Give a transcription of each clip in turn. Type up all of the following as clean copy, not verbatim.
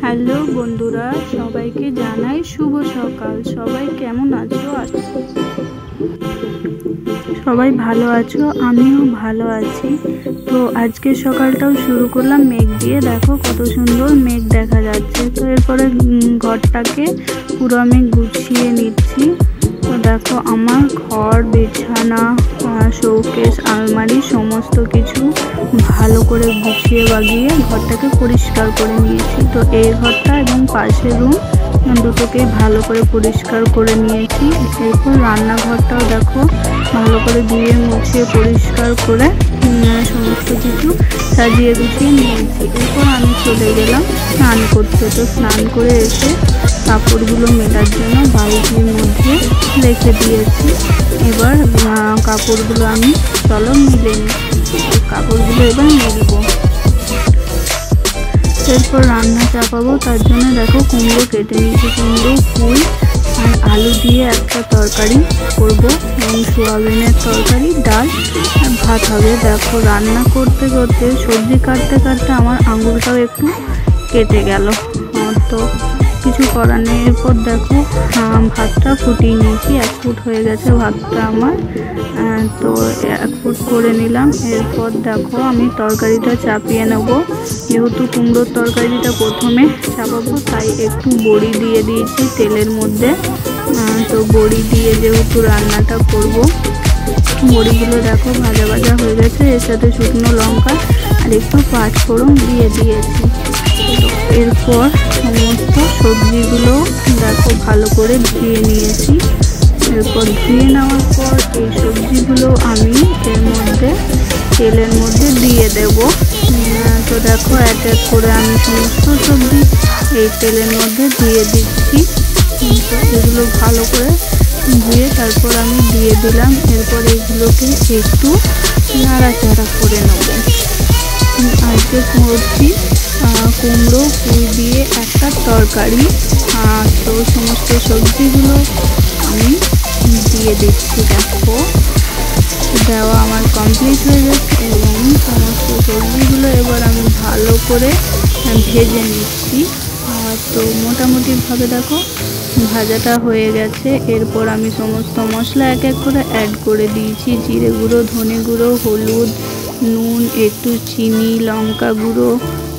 Hello বন্ধুরা, সবাইকে জানাই শুভ সকাল। সবাই কেমন আছো? সবাই ভালো আছো? আমিও ভালো আছি। তো আজকে সকালটাও শুরু করলাম মেঘ দিয়ে। দেখো কত সুন্দর মেঘ দেখা যাচ্ছে। তো এরপরে ঘরটাকে পুরো আমি গুছিয়ে নিচ্ছি। তো দেখো আমার ঘর, বিছানা, শোকেস, আলমারি সমস্ত কিছু ভালো করে গুছিয়ে বাগিয়ে ঘরটাকে পরিষ্কার করে নিয়েছি। তো এই ঘরটা এবং পাশের রুম দুটোকে ভালো করে পরিষ্কার করে নিয়েছি। এরপর রান্নাঘরটাও দেখো ভালো করে ধুয়ে মুছিয়ে পরিষ্কার করে সমস্ত কিছু সাজিয়ে গুছিয়ে নিয়েছি। এরপর আমি চলে গেলাম স্নান করতে। তো স্নান করে এসে কাপড়গুলো মেলার জন্য বালতির মধ্যে রেখে দিয়েছি। এবার কাপড়গুলো আমি চলো মিলে নিই। কাপড়গুলো এবার মিলবো। এরপর রান্না চাপাবো। তার জন্য দেখো কুমড়ো কেটে নিয়েছি। কুমড়ো, পুঁই আর আলু দিয়ে একটা তরকারি করব এবং সোয়াবিনের তরকারি, ডাল আর ভাত হবে। দেখো রান্না করতে করতে সবজি কাটতে কাটতে আমার আঙুলটাও একটু কেটে গেল। তো কিছু করার নেই। এরপর দেখো ভাতটা ফুটিয়ে নিয়েছি। 1 ফুট হয়ে গেছে ভাতটা আমার। তো 1 ফুট করে নিলাম। এরপর দেখো আমি তরকারিটা চাপিয়ে নেব। যেহেতু কুমড়োর তরকারিটা প্রথমে চাপাবো, তাই একটু বড়ি দিয়ে দিয়েছি তেলের মধ্যে। তো বড়ি দিয়ে যেহেতু রান্নাটা করব, বড়িগুলো দেখো ভাজা ভাজা হয়ে গেছে। এর সাথে শুকনো লঙ্কা আর একটু পাঁচফোড়ন দিয়ে দিয়েছি। এরপর সমস্ত সবজিগুলো দেখো ভালো করে ধুয়ে নিয়েছি। এরপর ধুয়ে নেওয়ার পর এই সবজিগুলো আমি এর মধ্যে তেলের মধ্যে দিয়ে দেব। তো দেখো এক এক করে আমি সমস্ত সবজি এই তেলের মধ্যে দিয়ে দিচ্ছি। তো এগুলো ভালো করে ধুয়ে তারপর আমি দিয়ে দিলাম। এরপর এগুলোকে একটু নাড়াচাড়া করে নেব। আজকে করছি কুমড়ো, পুঁই দিয়ে একটা তরকারি। তো সমস্ত সবজিগুলো আমি দিয়ে দিচ্ছি। দেখো দেওয়া আমার কমপ্লিট হয়ে গেছে এবং সমস্ত সবজিগুলো এবার আমি ভালো করে ভেজে নিচ্ছি। তো মোটামুটিভাবে দেখো ভাজাটা হয়ে গেছে। এরপর আমি সমস্ত মশলা এক এক করে অ্যাড করে দিয়েছি। জিরে গুঁড়ো, ধনে গুঁড়ো, হলুদ, নুন, একটু চিনি, লঙ্কা গুঁড়ো,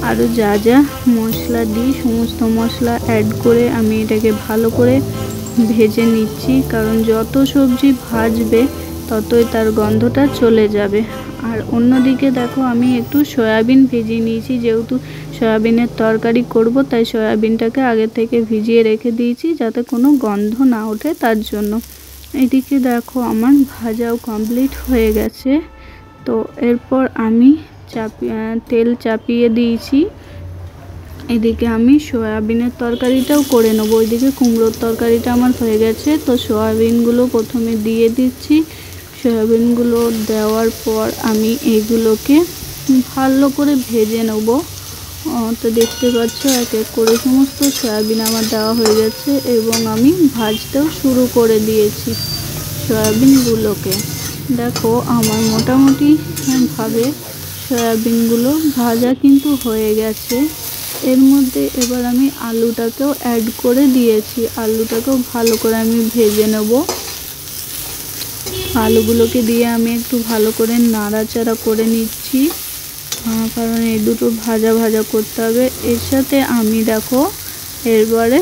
আরও যা যা মশলা দিই সমস্ত মশলা অ্যাড করে আমি এটাকে ভালো করে ভেজে নিচ্ছি। কারণ যত সবজি ভাজবে ততই তার গন্ধটা চলে যাবে। আর অন্যদিকে দেখো আমি একটু সয়াবিন ভিজিয়ে নিয়েছি। যেহেতু সয়াবিনের তরকারি করব, তাই সয়াবিনটাকে আগে থেকে ভিজিয়ে রেখে দিয়েছি যাতে কোনো গন্ধ না ওঠে তার জন্য। এদিকে দেখো আমার ভাজাও কমপ্লিট হয়ে গেছে। তো এরপর আমি তেল চাপিয়ে দিয়েছি। এদিকে আমি সয়াবিনের তরকারিটাও করে নেবো। ওইদিকে কুমড়োর তরকারিটা আমার হয়ে গেছে। তো সয়াবিনগুলো প্রথমে দিয়ে দিচ্ছি। সয়াবিনগুলো দেওয়ার পর আমি এগুলোকে ভালো করে ভেজে নেব। তো দেখতে পাচ্ছ এক এক করে সমস্ত সয়াবিন আমার দেওয়া হয়ে গেছে এবং আমি ভাজতেও শুরু করে দিয়েছি সয়াবিনগুলোকে। দেখো আমার মোটামুটি ভাবে সয়াবিনগুলো ভাজা কিন্তু হয়ে গেছে। এর মধ্যে এবার আমি আলুটাকেও অ্যাড করে দিয়েছি। আলুটাকেও ভালো করে আমি ভেজে নেব। আলুগুলোকে দিয়ে আমি একটু ভালো করে নাড়াচাড়া করে নিচ্ছি, কারণ এই দুটো ভাজা ভাজা করতে হবে। এর সাথে আমি দেখো এরপরে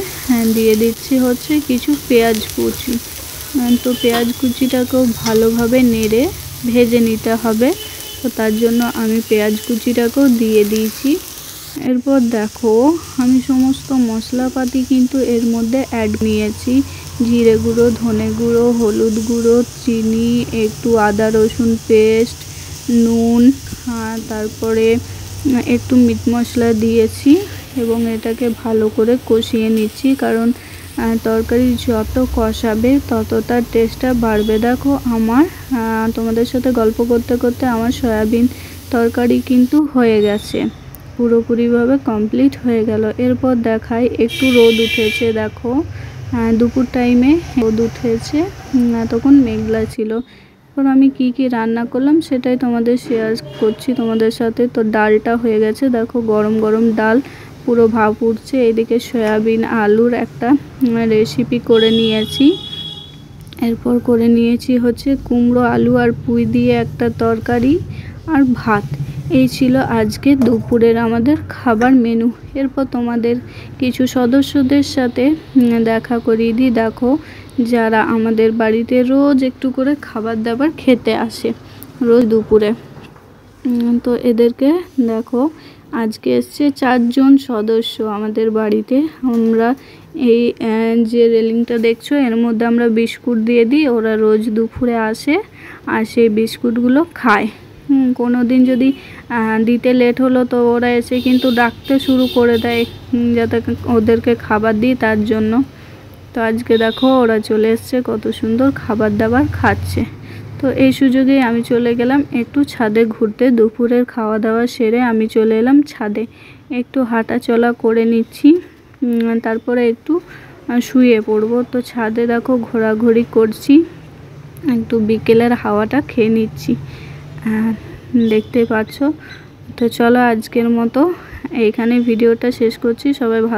দিয়ে দিচ্ছি হচ্ছে কিছু পেঁয়াজ কুচি। তো পেঁয়াজ কুচিটাকেও ভালোভাবে নেড়ে ভেজে নিতে হবে। তো তার জন্য আমি পেঁয়াজ কুচিটাকেও দিয়ে দিয়েছি। এরপর দেখো আমি সমস্ত মশলাপাতি কিন্তু এর মধ্যে অ্যাড নিয়েছি। জিরে গুঁড়ো, ধনে গুঁড়ো, হলুদ গুঁড়ো, চিনি, একটু আদা রসুন পেস্ট, নুন, তারপরে একটু মিট মশলা দিয়েছি এবং এটাকে ভালো করে কষিয়ে নিচ্ছি। কারণ তরকারি যত কষাবে তত তার টেস্টটা বাড়বে। দেখো আমার তোমাদের সাথে গল্প করতে করতে আমার সয়াবিন তরকারি কিন্তু হয়ে গেছে, পুরোপুরিভাবে কমপ্লিট হয়ে গেল। এরপর দেখাই একটু রোদ উঠেছে। দেখো দুপুর টাইমে রোদ উঠেছে, তখন মেঘলা ছিল। এরপর আমি কি রান্না করলাম সেটাই তোমাদের শেয়ার করছি তোমাদের সাথে। তো ডালটা হয়ে গেছে। দেখো গরম গরম ডাল পুরো ভাপ উঠছে। এদিকে সয়াবিন আলুর একটা রেসিপি করে নিয়েছি। এরপর করে নিয়েছি হচ্ছে কুমড়ো আলু আর পুঁই দিয়ে একটা তরকারি আর ভাত। এই ছিল আজকে দুপুরের আমাদের খাবার মেনু। এরপর তোমাদের কিছু সদস্যদের সাথে দেখা করিয়ে দিই। দেখো, যারা আমাদের বাড়িতে রোজ একটু করে খাবার দাবার খেতে আসে রোজ দুপুরে, তো এদেরকে দেখো আজকে এসছে 4 জন সদস্য আমাদের বাড়িতে। আমরা এই যে রেলিংটা দেখছো এর মধ্যে আমরা বিস্কুট দিয়ে দিই। ওরা রোজ দুপুরে আসে আর সেই বিস্কুটগুলো খায়। কোনো দিন যদি দিতে লেট হলো তো ওরা এসে কিন্তু ডাকতে শুরু করে দেয় যাতে ওদেরকে খাবার দিই, তার জন্য। তো আজকে দেখো ওরা চলে এসছে, কত সুন্দর খাবার দাবার খাচ্ছে। তো এই সুযোগে আমি চলে গেলাম একটু ছাদে ঘুরতে। দুপুরের খাওয়া দাওয়া সেরে আমি চলে এলাম ছাদে, একটু হাঁটা চলা করে নিচ্ছি, তারপরে একটু শুয়ে পড়বো। তো ছাদে দেখো ঘোরাঘুরি করছি, একটু বিকেলের হাওয়াটা খেয়ে নিচ্ছি, দেখতে পাচ্ছ। তো চলো আজকের মতো এইখানে ভিডিওটা শেষ করছি। সবাই ভালো